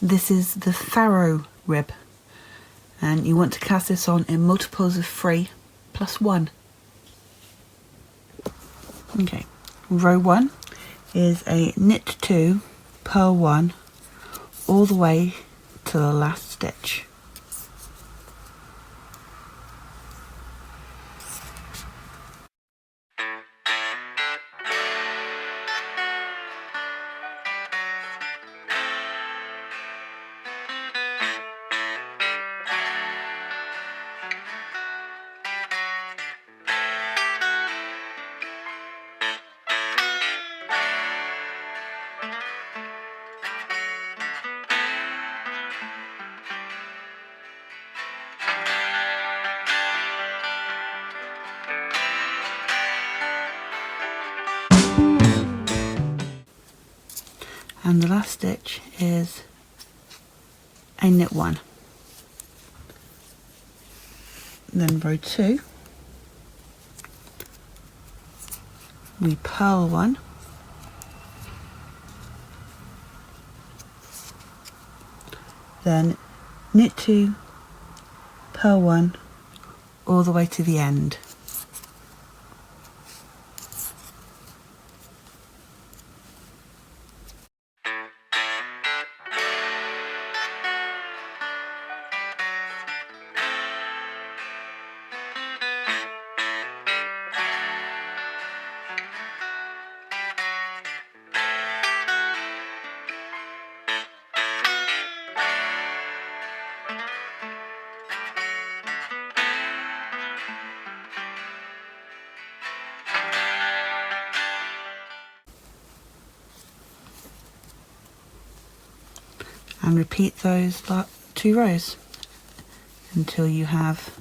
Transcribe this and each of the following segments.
This is the Farrow Rib, and you want to cast this on in multiples of 3 plus 1. Okay, row 1 is a knit 2, purl 1, all the way to the last stitch. And the last stitch is a knit 1. Then row 2, we purl 1, then knit 2, purl 1, all the way to the end. And repeat those 2 rows until you have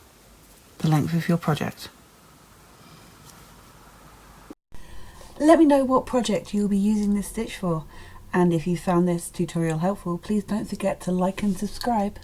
the length of your project. Let me know what project you'll be using this stitch for, and if you found this tutorial helpful, please don't forget to like and subscribe.